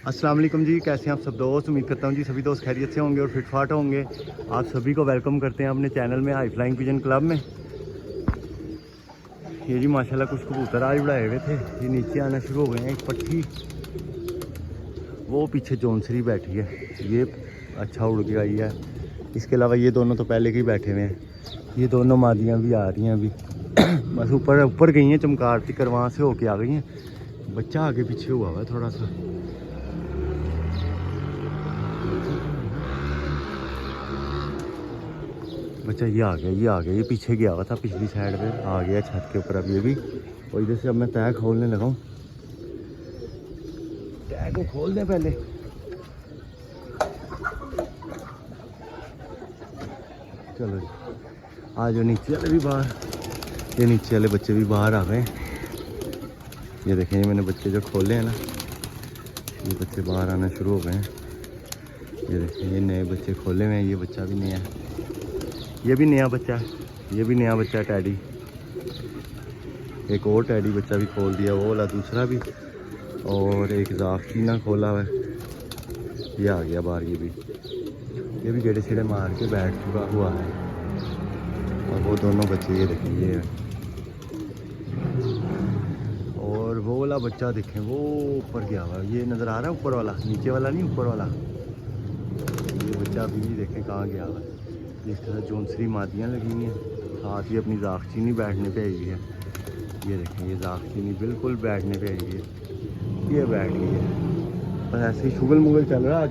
अस्सलाम वालेकुम जी, कैसे हैं आप सब दोस्त। उम्मीद करता हूँ जी सभी दोस्त खैरियत से होंगे और फिट फाट होंगे। आप सभी को वेलकम करते हैं अपने चैनल में हाई फ्लाइंग पिजन क्लब में। ये जी माशाल्लाह कुछ कबूतर आज उड़ाए हुए थे, ये नीचे आना शुरू हो गए हैं। एक पट्टी वो पीछे जौनसरी बैठी है, ये अच्छा उड़ के आई है। इसके अलावा ये दोनों तो पहले के ही बैठे हुए हैं। ये दोनों मादियाँ भी आ रही हैं अभी बस ऊपर ऊपर गई हैं, चमकार थी कर वहाँ से होके आ गई हैं। बच्चा आगे पीछे हुआ है थोड़ा सा। बच्चा ये आ गया, ये पीछे गया हुआ था पिछली साइड पे, आ गया छत के ऊपर अब ये भी। और इधर से अब मैं तय खोलने लगा हूँ। तय को खोल दें पहले। चलो जी, आ जाओ नीचे वाले भी बाहर। ये नीचे वाले बच्चे भी बाहर आ गए। ये देखें, ये मैंने बच्चे जो खोले हैं ना, ये बच्चे बाहर आना शुरू हो गए हैं। ये देखें, ये नए बच्चे खोले हुए हैं। ये बच्चा भी नया है, ये भी नया बच्चा है, ये भी नया बच्चा है टैडी। एक और टैडी बच्चा भी खोल दिया, वो वाला दूसरा भी। और एक जाफीना खोला हुआ है, ये आ गया बाहर। ये भी गेड़े छेड़े मार के बैठ चुका हुआ है। और वो दोनों बच्चे ये देखें, ये और वो वाला बच्चा देखें, वो ऊपर गया हुआ है। ये नज़र आ रहा है ऊपर वाला, नीचे वाला नहीं, ऊपर वाला। ये बच्चा अभी देखें कहाँ गया हुआ है। इस तरह जौनसरी मादियाँ लगी हुई हैं, साथ ही अपनी जागचीनी बैठने पे आई है। ये देखें, ये जागचीनी बिल्कुल बैठने पे आई है, ये बैठ गई है। बस ऐसे ही शुगल मुगल चल रहा है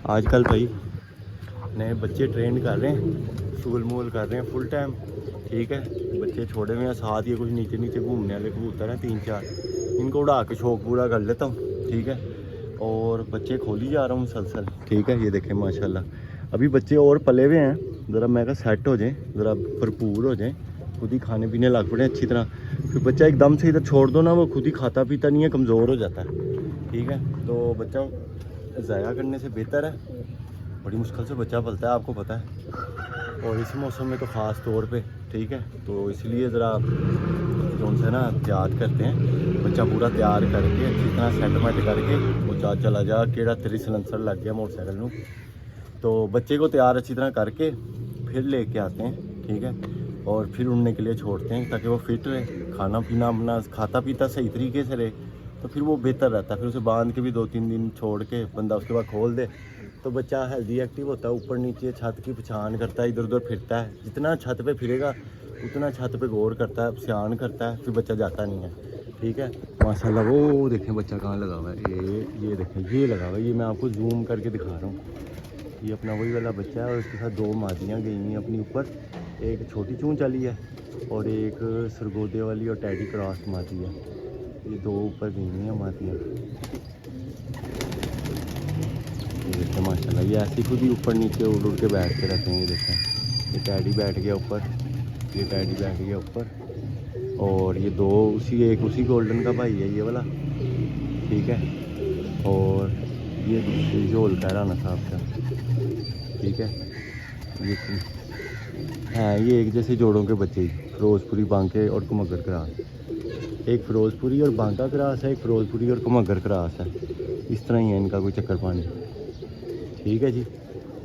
आजकल भाई। नए बच्चे ट्रेंड कर रहे हैं, शुगल मुगल कर रहे हैं फुल टाइम। ठीक है, बच्चे छोड़े हुए हैं, साथ ये कुछ नीचे नीचे घूमने वाले कबूतर हैं 3-4, इनको उड़ा के शौक पूरा कर लेता हूँ। ठीक है, और बच्चे खोली जा रहा हूँ मुसलसल। ठीक है, ये देखें माशाल्लाह अभी बच्चे और पले हुए हैं। ज़रा मैं कहा सेट हो जाएं, ज़रा भरपूर हो जाएं, खुद ही खाने पीने लग पड़े अच्छी तरह। फिर बच्चा एकदम से इधर छोड़ दो ना, वो खुद ही खाता पीता नहीं है, कमज़ोर हो जाता है। ठीक है, तो बच्चा ज़ाया करने से बेहतर है। बड़ी मुश्किल से बच्चा पलता है, आपको पता है, और इस मौसम में तो ख़ास तौर पे। ठीक है, तो इसलिए ज़रा जो उनसे ना तैयार करते हैं, बच्चा पूरा तैयार करके अच्छी तरह सेटमेंट करके वो चला जा केड़ा तेरी सलेंसर लग गया मोटरसाइकिल में। तो बच्चे को तैयार अच्छी तरह करके फिर लेके आते हैं। ठीक है, और फिर उड़ने के लिए छोड़ते हैं ताकि वो फिट रहे, खाना पीना अपना खाता पीता सही तरीके से रहे, तो फिर वो बेहतर रहता है। फिर उसे बांध के भी 2-3 दिन छोड़ के बंदा उसके बाद खोल दे, तो बच्चा हेल्दी एक्टिव होता है, ऊपर नीचे छत की पहचान करता है, इधर उधर फिरता है। जितना छत पे फिरेगा उतना छत पे गौर करता है, स्यान करता है, फिर बच्चा जाता नहीं है। ठीक है, माशाल्लाह। वो देखें बच्चा कहाँ लगा हुआ है, ये देखें, ये लगा हुआ है। ये मैं आपको जूम करके दिखा रहा हूँ। ये अपना वही वाला बच्चा है और उसके साथ 2 मादियाँ गई हैं अपनी ऊपर। एक छोटी चूंच वाली है और एक सरगोदे वाली और टैडी क्रॉस मादी है। ये 2 ऊपर गई हैं मादियाँ। ये देखें माशाल्लाह, ये ऐसे खुद ही ऊपर नीचे उड़ उड़ के बैठते रहते हैं। ये देखें, ये टैडी बैठ गया ऊपर, ये टैडी बैठ गया ऊपर, और ये 2 एक उसी गोल्डन का भाई है, ये वाला। ठीक है, और ये दूसरी झोल का राना साहब का। ठीक है, ये हाँ, ये एक जैसे जोड़ों के बच्चे ही, फिरोजपुरी, बांके और कुमगर क्रास। एक फिरोजपुरी और बांका क्रास है, एक फिरोजपुरी और कुमगर क्रास है। इस तरह ही है इनका कोई चक्कर पानी। ठीक है जी,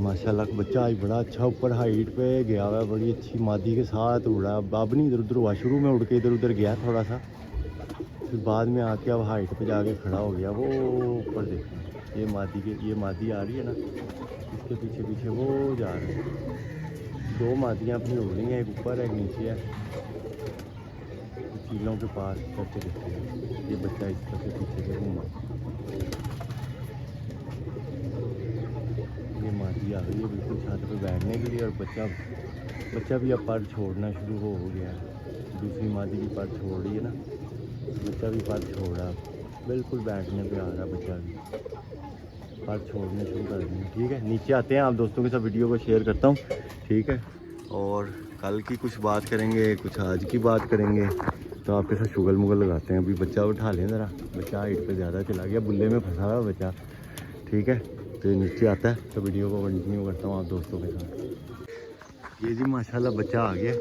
माशाल्लाह बच्चा आज बड़ा अच्छा ऊपर हाइट पे गया हुआ है, बड़ी अच्छी मादी के साथ उड़ा। अब नहीं इधर उधर हुआ, शुरू में उड़ के इधर उधर गया थोड़ा सा, फिर बाद में आके अब हाइट पे जाके खड़ा हो गया। वो ऊपर देखो, ये मादी आ रही है ना, इसके पीछे पीछे वो जा रहे हैं। 2 मादियाँ अपनी उड़ रही हैं, एक ऊपर है एक नीचे है। चीलों के पास करके देखते हैं, ये बच्चा इस तरह से पीछे से घूमा। ये मादी आ गई है बिल्कुल छत पे बैठने के लिए, और बच्चा भी अब पर छोड़ना शुरू हो गया है। दूसरी मादी भी पर छोड़ रही है ना, बच्चा भी पर छोड़ रहा है, बिल्कुल बैठने पे आ रहा है बच्चा भी, पर छोड़ने शुरू कर देंगे। ठीक है, नीचे आते हैं, आप दोस्तों के साथ वीडियो को शेयर करता हूँ। ठीक है, और कल की कुछ बात करेंगे, कुछ आज की बात करेंगे, तो आपके साथ शुगल मुगल लगाते हैं। अभी बच्चा उठा लें ज़रा, बच्चा हाइट पे ज़्यादा चला गया, बुल्ले में फंसा हुआ बच्चा। ठीक है, तो ये नीचे आता है तो वीडियो को कंटिन्यू करता हूँ आप दोस्तों के साथ। ये जी माशाल्लाह बच्चा आ गया,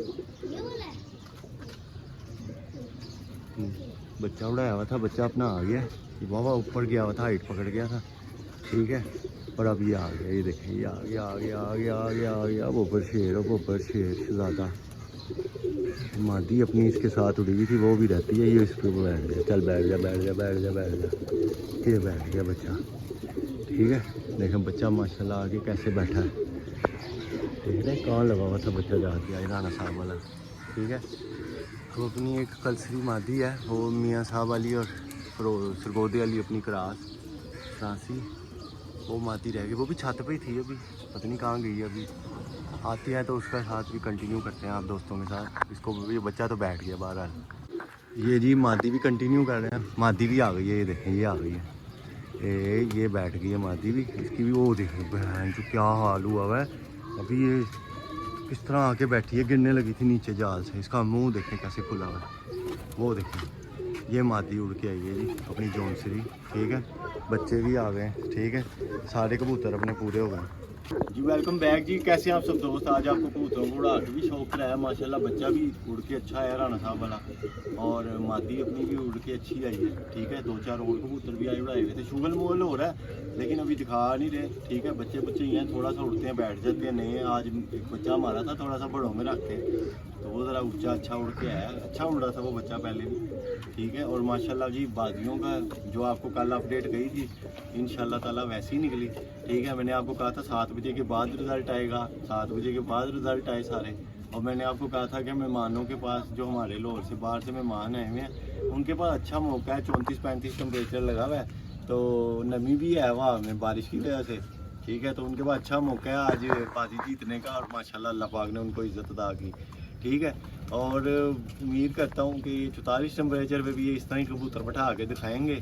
बच्चा उड़ाया हुआ था, बच्चा अपना आ गया। वाह ऊपर गया हुआ था, हाइट पकड़ गया था, ठीक है। और अब ये आ गया, ये देखें, ये आ गया आ गया आ गया आ गया आ गया। बोबर शेर हो, बोबर शेर शहजादा। मादी अपनी इसके साथ उड़ी हुई थी, वो भी रहती है। ये इस पर बैठ गया, चल बैठ जा बैठ जा बैठ जा बैठ जा। ये बैठ गया बच्चा, ठीक है। देखें बच्चा माशाल्लाह आगे कैसे बैठा है, ठीक है। कहाँ लगा हुआ था बच्चा जाके आज राणा साहब वाला, ठीक है। तो अपनी एक कलसरी मादी है, वो मियाँ साहब वाली और सरगोदे वाली अपनी फ्रांसी, वो मादी रह गई। वो भी छत पे ही थी, अभी पता नहीं कहाँ गई है। अभी आती है तो उसका साथ भी कंटिन्यू करते हैं आप दोस्तों के साथ। इसको ये बच्चा तो बैठ गया बहरहाल। ये जी मादी भी कंटिन्यू कर रहे हैं, मादी भी आ गई है, ये देखें ये आ गई है। ये बैठ गई है मादी भी, इसकी भी वो देखें बहन जो क्या हाल हुआ है। अभी ये किस तरह आके बैठी है, गिरने लगी थी नीचे जाल से। इसका मुंह देखें कैसे खुला हुआ है, वो देखें। ये मादी उड़ के आई है जी अपनी जौनसरी, ठीक है। बच्चे भी आ गए, ठीक है। सारे कबूतर अपने पूरे हो गए जी। वेलकम बैक जी, कैसे आप सब दोस्त। आज आपको कबूतरों को उड़ा के भी शौक कराया माशाल्लाह। बच्चा भी उड़ के अच्छा है राणा साहब वाला, और मादी अपनी भी उड़ के अच्छी आई है, ठीक है। 2-4 और कबूतर भी आए उड़ाए हुए थे। शुगल मोल हो रहा है लेकिन अभी दिखा नहीं रहे, ठीक है। बच्चे ही हैं, थोड़ा सा उड़ते हैं बैठ जाते हैं। नहीं आज एक बच्चा हमारा था थोड़ा सा बड़ों में रख के, तो वो ज़रा ऊँचा अच्छा उड़ के आया, अच्छा उड़ रहा था वो बच्चा पहले भी, ठीक है। और माशाल्लाह जी बादियों का जो आपको कल अपडेट गई थी इंशाल्लाह ताला वैसी ही निकली, ठीक है। मैंने आपको कहा था 7 बजे के बाद रिज़ल्ट आएगा, 7 बजे के बाद रिज़ल्ट आए सारे। और मैंने आपको कहा था कि मेहमानों के पास जो हमारे लाहौर से बाहर से मेहमान आए हुए हैं उनके पास अच्छा मौका है। 34-35 टेम्परेचर लगा हुआ है, तो नमी भी है वहाँ में बारिश की वजह से, ठीक है। तो उनके पास अच्छा मौका है आज बाजी जीतने का, और माशाल्लाह अल्लाह पाक ने उनको इज़्ज़त अदा की, ठीक है। और उम्मीद करता हूँ कि 44 टेम्परेचर पे भी ये इस तरह ही कबूतर बैठा के दिखाएंगे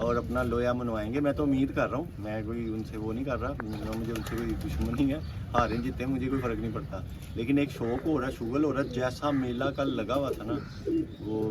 और अपना लोया मनवाएंगे। मैं तो उम्मीद कर रहा हूँ, मैं कोई उनसे वो नहीं कर रहा, मुझे उनसे कोई दुश्मनी है, हारें जीते मुझे कोई फ़र्क नहीं पड़ता। लेकिन एक शौक हो रहा है, शुगल हो रहा है। जैसा मेला कल लगा हुआ था ना, वो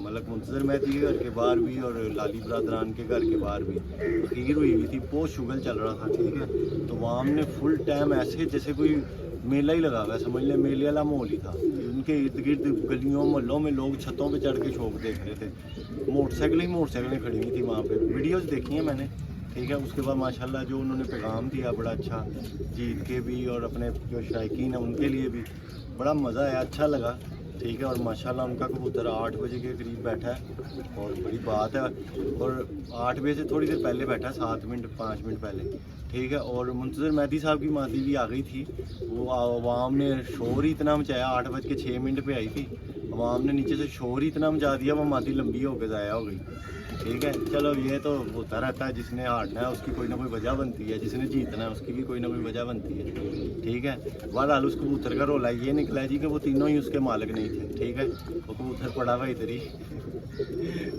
मलक मुंतज़र मेहदी के घर के बाहर भी और लाली बरादरान के घर के बाहर भी भीड़ हुई थी, बहुत शुगल चल रहा था, ठीक है। तो वहाँ हमने फुल टाइम ऐसे जैसे कोई मेला ही लगा हुआ है, समझ लें मेले वाला माहौल ही था। उनके इर्द गिर्द गलियों मोहल्लों में लोग छतों पे चढ़ के शौक देख रहे थे। मोटरसाइकिलें खड़ी हुई थी वहाँ पे, वीडियोस देखी हैं मैंने, ठीक है। उसके बाद माशाल्लाह जो उन्होंने पैगाम दिया बड़ा अच्छा, जीत के भी और अपने जो शायकीन है उनके लिए भी बड़ा मज़ा आया, अच्छा लगा, ठीक है। और माशाल्लाह उनका कबूतर 8 बजे के करीब बैठा है, और बड़ी बात है। और 8 बजे से थोड़ी देर पहले बैठा, 7 मिनट 5 मिनट पहले, ठीक है। और मुंतज़र मेहदी साहब की मादी भी आ गई थी, वो आवाम ने शोर ही इतना मचाया। 8:06 पे आई थी, आवाम ने नीचे से शोर ही इतना मचा दिया, वो मादी लंबी होकर ज़ाया हो गई, ठीक है। चलो ये तो होता रहता है, जिसने हारना है उसकी कोई ना कोई वजह बनती है, जिसने जीतना है उसकी भी कोई ना कोई वजह बनती है, ठीक है। बहरहाल उस कबूतर का रोला ये निकला जी कि वो तीनों ही उसके मालिक नहीं थे, ठीक है। वो कबूतर पड़ा हुआ इधर ही।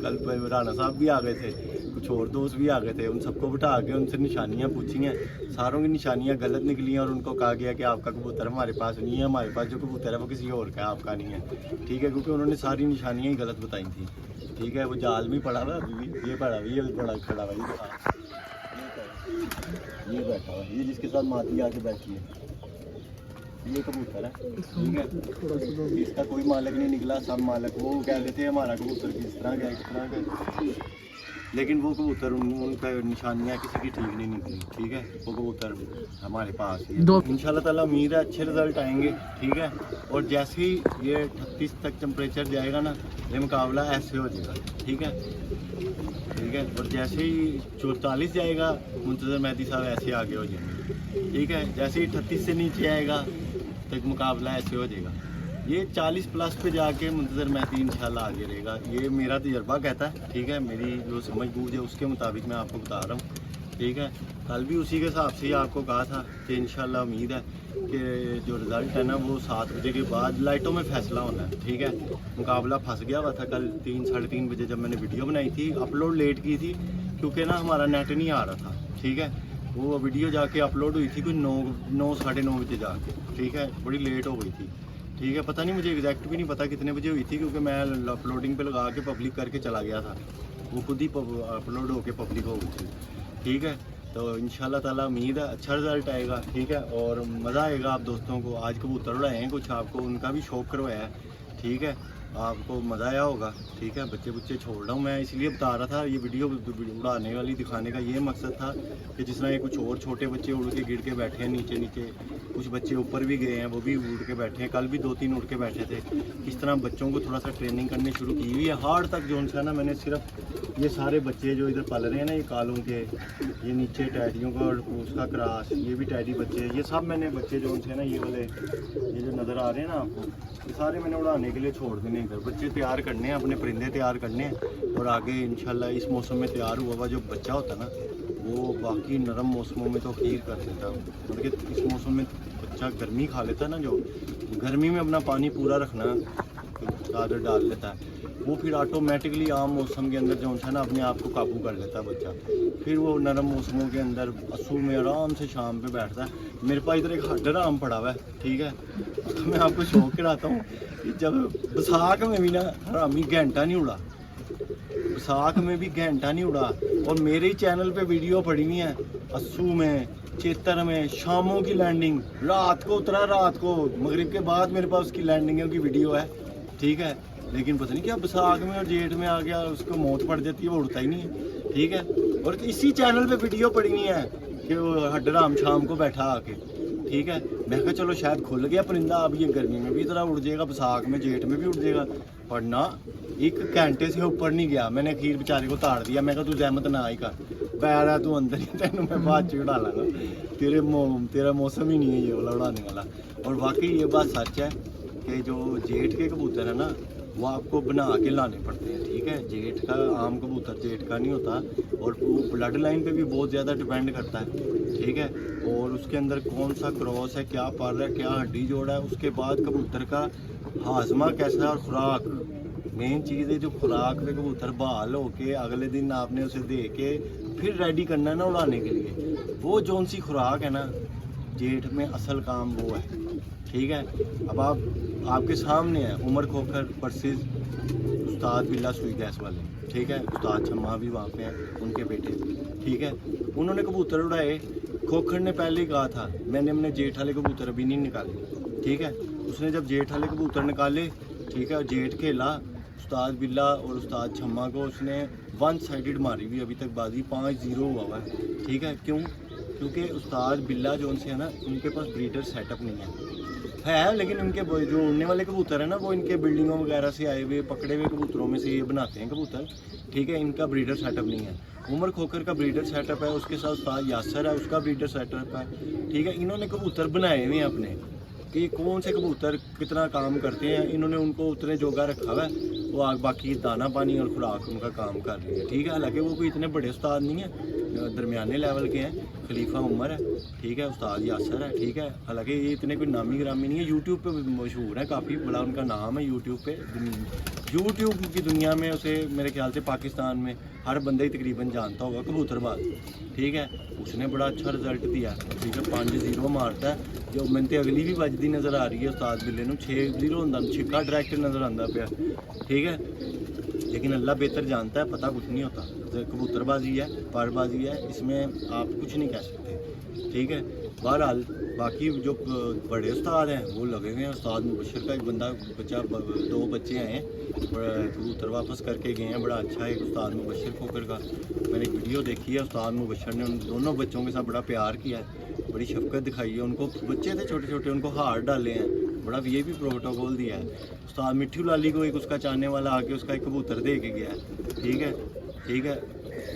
कल राणा साहब भी आ गए थे, कुछ और दोस्त भी आ गए थे, उन सबको बिठा के उनसे निशानियाँ पूछी हैं, सारों की निशानियाँ गलत निकली हैं, और उनको कहा गया कि आपका कबूतर हमारे पास नहीं है, हमारे पास जो कबूतर है वो किसी और का है, आपका नहीं है, ठीक है। क्योंकि उन्होंने सारी निशानियाँ ही गलत बताई थी, ठीक है। वो जाल में पड़ा हुआ अभी भी, ये पड़ा हुआ, ये बड़ा खड़ा हुआ, ये बैठा हुआ, ये जिसके साथ मादी आके बैठी है, ये कबूतर है, ठीक है। इसका कोई मालिक नहीं निकला, सब मालिक वो कह रहे थे हमारा कबूतर किस तरह का किस तरह का, लेकिन वो कबूतर उनका निशानियाँ किसी की ठीक नहीं निकली, ठीक है। वो कबूतर हमारे पास ही है। इंशाल्लाह ताला उम्मीद है अच्छे रिजल्ट आएंगे, ठीक है। और जैसे ही ये 38 तक टेम्परेचर जाएगा ना, ये मुकाबला ऐसे हो जाएगा, ठीक है, ठीक है। और जैसे ही 44 जाएगा मुंतज़र मेहदी साहब ऐसे आगे हो जाएंगे, ठीक है। जैसे ही 38 से नीचे आएगा तो मुकाबला ऐसे हो जाएगा। ये 40 प्लस पे जाके मुंतज़र मेहदी इंशाल्लाह आगे रहेगा, ये मेरा तजर्बा कहता है, ठीक है। मेरी जो समझ बूझ है उसके मुताबिक मैं आपको बता रहा हूँ, ठीक है। कल भी उसी के हिसाब से ही आपको कहा था कि इंशाल्लाह उम्मीद है कि जो रिज़ल्ट है ना वो 7 बजे के बाद लाइटों में फ़ैसला होना है, ठीक है। मुकाबला फंस गया हुआ था कल 3-3:30 बजे जब मैंने वीडियो बनाई थी, अपलोड लेट की थी क्योंकि ना हमारा नेट नहीं आ रहा था, ठीक है। वो वीडियो जाके अपलोड हुई थी कोई 9-9:30 बजे जाके, ठीक है, बड़ी लेट हो गई थी, ठीक है। पता नहीं, मुझे एग्जैक्ट भी नहीं पता कितने बजे हुई थी, क्योंकि मैं अपलोडिंग पे लगा के पब्लिक करके चला गया था, वो खुद ही अपलोड होके पब्लिक हो गई थी, ठीक है। तो इंशाल्लाह ताला उम्मीद है अच्छा रिजल्ट आएगा, ठीक है। और मज़ा आएगा आप दोस्तों को। आज कबूतर उड़ाए हैं कुछ, आपको उनका भी शौक करवाया है, ठीक है। आपको मज़ा आया होगा। ठीक है, बच्चे बुच्चे छोड़ रहा हूँ मैं, इसलिए बता रहा था ये वीडियो उड़ाने वाली दिखाने का ये मकसद था कि जिस तरह ये कुछ और छोटे बच्चे उड़ के गिर के बैठे हैं नीचे नीचे, कुछ बच्चे ऊपर भी गए हैं, वो भी उड़ के बैठे हैं, कल भी 2-3 उड़ के बैठे थे। इस तरह बच्चों को थोड़ा सा ट्रेनिंग करनी शुरू की हुई है। हार्ड तक जो है ना, मैंने सिर्फ ये सारे बच्चे जो इधर पल रहे हैं ना, ये कालों के, ये नीचे टैडियों का और उसका क्रॉस, ये भी टैडी बच्चे, ये सब मैंने बच्चे जो है ना, ये वाले ये जो नज़र आ रहे हैं ना आपको, ये सारे मैंने उड़ाने के लिए छोड़ देने इधर। बच्चे तैयार करने हैं, अपने परिंदे तैयार करने हैं, और आगे इंशाल्लाह इस मौसम में तैयार हुआ हुआ जो बच्चा होता है ना, वो बाकी नरम मौसमों में तो खीर कर देता है, क्योंकि इस मौसम में बच्चा गर्मी खा लेता है ना, जो गर्मी में अपना पानी पूरा रखना आदत डाल लेता है, वो फिर ऑटोमेटिकली आम मौसम के अंदर जो है ना अपने आप को काबू कर लेता है बच्चा। फिर वो नरम मौसमों के अंदर असू में आराम से शाम पे बैठता है। मेरे पास इधर एक हड्डर आम पड़ा हुआ है, ठीक है, तो मैं आपको शौक कराता हूँ कि जब बैसाख में भी ना हरामी घंटा नहीं उड़ा, बैसाख में भी घंटा नहीं उड़ा, और मेरे ही चैनल पे वीडियो पड़ी हुई है अस्सू में, चेतर में, शामों की लैंडिंग, रात को उतरा, रात को मगरिब के बाद मेरे पास उसकी लैंडिंगों की वीडियो है, ठीक है। लेकिन पता नहीं क्या बैसाख में और जेठ में आ गया, उसको मौत पड़ जाती है, वो उड़ता ही नहीं है, ठीक है। और इसी चैनल पे वीडियो पड़ी हुई है कि वो हड्डराम शाम को बैठा आके, ठीक है। मैं कहा चलो शायद खुल गया परिंदा, अब ये गर्मी में भी तरह उड़ जाएगा, बैसाख में जेठ में भी उड़ जाएगा, पर ना, 1 घंटे से ऊपर नहीं गया। मैंने अखीर बेचारे को ताड़ दिया, मैं कहा तू जहमत ना ही कर, पैर है तू अंदर ही, तेन मैं बाद च उड़ा लागा, तेरा मौसम ही नहीं है ये वाला उड़ाने वाला। और वाकई ये बात सच है कि जो जेठ के कबूतर है ना, वो आपको बना के लाने पड़ते हैं, ठीक है। जेठ का आम कबूतर जेठ का नहीं होता, और वो ब्लड लाइन पे भी बहुत ज़्यादा डिपेंड करता है, ठीक है। और उसके अंदर कौन सा क्रॉस है, क्या पर है, क्या हड्डी जोड़ है, उसके बाद कबूतर का हाजमा कैसा है, और खुराक मेन चीज़ है। जो खुराक पे कबूतर बहाल होके अगले दिन आपने उसे दे के फिर रेडी करना है ना उड़ाने के लिए, वो जौन सी खुराक है ना, जेठ में असल काम वो है, ठीक है। अब आपके सामने है उमर खोखर वर्सेस उस्ताद बिल्ला सुई गैस वाले, ठीक है। उस्ताद छम्मा भी वहाँ पे हैं, उनके बेटे, ठीक है। उन्होंने कबूतर उड़ाए, खोखर ने पहले ही कहा था मैंने अपने जेठ वाले कबूतर अभी नहीं निकाले, ठीक है। उसने जब जेठ वाले कबूतर निकाले, ठीक है, जेठ खेला, उस्ताद बिल्ला और उस्ताद छम्मा को उसने 1 साइडेड मारी हुई अभी तक बाजी, 5-0 हुआ है, ठीक है। क्यों? क्योंकि उस्ताद बिल्ला जो उनसे है ना, उनके पास ब्रीडर सेटअप नहीं है, लेकिन उनके जो उड़ने वाले कबूतर है ना, वो इनके बिल्डिंगों वगैरह से आए हुए पकड़े हुए कबूतरों में से ये बनाते हैं कबूतर, ठीक है। इनका ब्रीडर सेटअप नहीं है। उमर खोखर का ब्रीडर सेटअप है, उसके साथ उस्ताद यासर है, उसका ब्रीडर सेटअप है, ठीक है। इन्होंने कबूतर बनाए हुए हैं अपने कि कौन से कबूतर कितना काम करते हैं, इन्होंने उनको उतने जोगा रखा हुआ है, वो बाकी दाना पानी और खुराक उनका काम कर रही है, ठीक है। हालांकि वो कोई इतने बड़े उस्ताद नहीं है, दरमियाने लेवल के हैं। खलीफा उमर है, ठीक है, उस्ताद यासर है, ठीक है। हालांकि ये इतने कोई नामी ग्रामी नहीं है, यूट्यूब पे मशहूर है, काफ़ी बड़ा उनका नाम है यूट्यूब पे। यूट्यूब की दुनिया में उसे मेरे ख्याल से पाकिस्तान में हर बंदा ही तकरीबन जानता होगा, कबूतरबाज, ठीक है। उसने बड़ा अच्छा रिजल्ट दिया, ठीक है, 5-0 मारता है। जो मैंने तो अगली भी बजती नज़र आ रही है उस्ताद बिल्ले नूं, 6-0 होंदा, छिक्का डायरेक्ट नज़र आंदा पिया, ठीक है। लेकिन अल्लाह बेहतर जानता है, पता कुछ नहीं होता, कबूतरबाजी है, पारबाजी है, इसमें आप कुछ नहीं कह सकते, ठीक है। बहरहाल बाकी जो बड़े उस्ताद हैं वो लगे हुए हैं। उस्ताद मुबशर का एक बच्चा 2 बच्चे हैं, कबूतर वापस करके गए हैं, बड़ा अच्छा है। उस्ताद मुबशर खोखर का मैंने एक वीडियो देखी है, उस्ताद मुबशर ने उन दोनों बच्चों के साथ बड़ा प्यार किया है, बड़ी शफकत दिखाई है उनको। बच्चे थे छोटे छोटे, उनको हार डाले हैं, बड़ा VIP प्रोटोकॉल दिया है। उस्ताद मिट्ठू लाली को एक उसका चाहने वाला आके उसका एक कबूतर दे के गया है, ठीक है, ठीक है,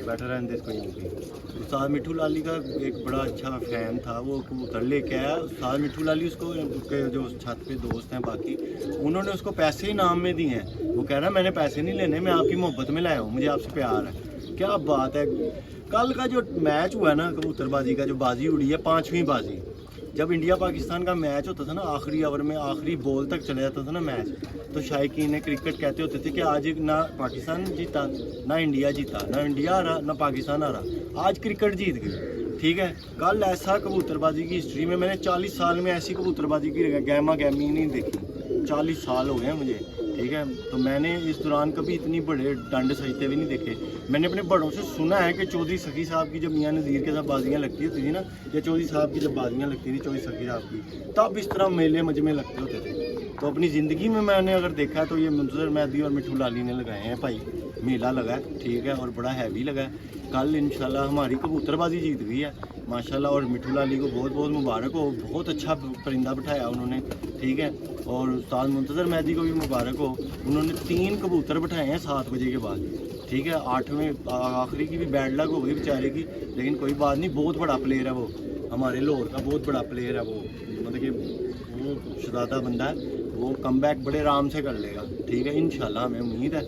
बैठा रहने दे कोई नहीं। उस्ताद मिट्ठू लाली का एक बड़ा अच्छा फ़ैन था, वो कबूतर लेके आया। उस्ताद मिट्ठू लाली उसको, उसके जो छत पे दोस्त हैं बाकी, उन्होंने उसको पैसे इनाम में दिए हैं। वो कह रहा है मैंने पैसे नहीं लेने, मैं आपकी मोहब्बत में लाया हूँ, मुझे आपसे प्यार है। क्या बात है। कल का जो मैच हुआ ना कबूतरबाजी का, जो बाजी उड़ी है 5वीं बाजी, जब इंडिया पाकिस्तान का मैच होता था ना, आखिरी ओवर में आखिरी बॉल तक चला जाता था ना मैच, तो शायकीन ने क्रिकेट कहते होते थे कि आज ना पाकिस्तान जीता ना इंडिया जीता, ना इंडिया आ रहा ना पाकिस्तान आ रहा, आज क्रिकेट जीत गई, ठीक है। कल ऐसा कबूतरबाजी की हिस्ट्री में मैंने 40 साल में ऐसी कबूतरबाजी की गहमा गहमी नहीं देखी, 40 साल हो गए हैं मुझे, ठीक है। तो मैंने इस दौरान कभी इतनी बड़े डंड सजते हुए नहीं देखे। मैंने अपने बड़ों से सुना है कि चौधरी सखी साहब की जब मियां नज़ीर के साथ बाजियाँ लगती होती थी ना, या चौधरी साहब की जब बाजियाँ लगती थी चौधरी सखी साहब की, तब इस तरह मेले मजमे लगते होते थे। तो अपनी ज़िंदगी में मैंने अगर देखा तो ये मुंतज़र मेहदी और मिठू लाली ने लगाए हैं भाई। मेला लगा है, ठीक है, और बड़ा हैवी लगा है। कल इंशाल्लाह हमारी कबूतरबाजी जीत गई है माशाल्लाह, और मिठू लाली को बहुत बहुत मुबारक हो, बहुत अच्छा परिंदा बिठाया उन्होंने, ठीक है। और उस्ताद मुंतज़र मेहदी को भी मुबारक हो, उन्होंने 3 कबूतर बिठाए हैं 7 बजे के बाद, ठीक है। 8वें आखिरी की भी बैड लक हो गई बेचारे की, लेकिन कोई बात नहीं, बहुत बड़ा प्लेयर है वो, हमारे लाहौर का बहुत बड़ा प्लेयर है वो, मतलब कि वो शदादा बंदा है, वो कमबैक बड़े आराम से कर लेगा, ठीक है इंशाल्लाह। हमें उम्मीद है,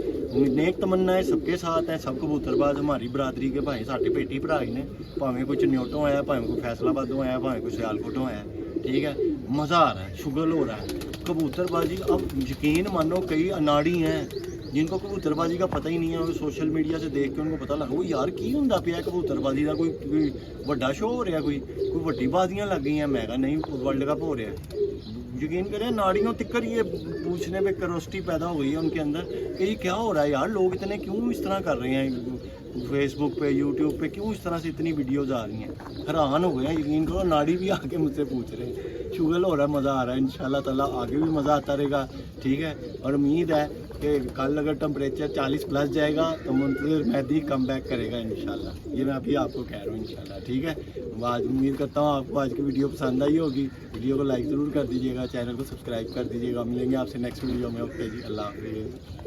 नेक तमन्नाएं सबके साथ हैं, सब कबूतरबाज हमारी बरादरी के, भाएं साढ़े पेटी भरा ही ने, भावें कोई चन्योटों आया, भावें कोई फैसलाबादों आया, भावें कोई सियालकोटों आया, ठीक है। मज़ा आ रहा है, शुगर हो रहा है कबूतरबाजी। अब यकीन मानो कई अनाड़ी हैं जिनको कबूतरबाजी का पता ही नहीं है, और सोशल मीडिया से देख के उनको पता लगा वो यार की होंदा पिया कबूतरबाजी का, कोई बड़ा शो हो रहा, कोई वड्डी बाजियां लग गई हैं। मैं कहा नहीं, वर्ल्ड कप हो रहा है। यकीन करें नाड़ियों तिक्कर ये पूछने पे क्यूरोसिटी पैदा हो गई है उनके अंदर कि ये क्या हो रहा है यार, लोग इतने क्यों इस तरह कर रहे हैं, फेसबुक पे यूट्यूब पे क्यों इस तरह से इतनी वीडियोज़ आ रही हैं। हैरान हो गए हैं, यकीन करो नाड़ी भी आके मुझसे पूछ रहे हैं। शुगर हो रहा है, मज़ा आ रहा है, इंशाल्लाह ताला आगे भी मज़ा आता रहेगा, ठीक है। और उम्मीद है कि कल अगर टेम्परेचर 40+ जाएगा तो मुंतज़र मेहदी कम बैक करेगा इंशाल्लाह, ये मैं अभी आपको कह रहा हूँ इंशाल्लाह, ठीक है। आज उम्मीद करता हूँ आपको आज की वीडियो पसंद आई होगी, वीडियो को लाइक ज़रूर कर दीजिएगा, चैनल को सब्सक्राइब कर दीजिएगा। मिलेंगे आपसे नेक्स्ट वीडियो में, ओके जी, अल्लाह हाफ़िज़।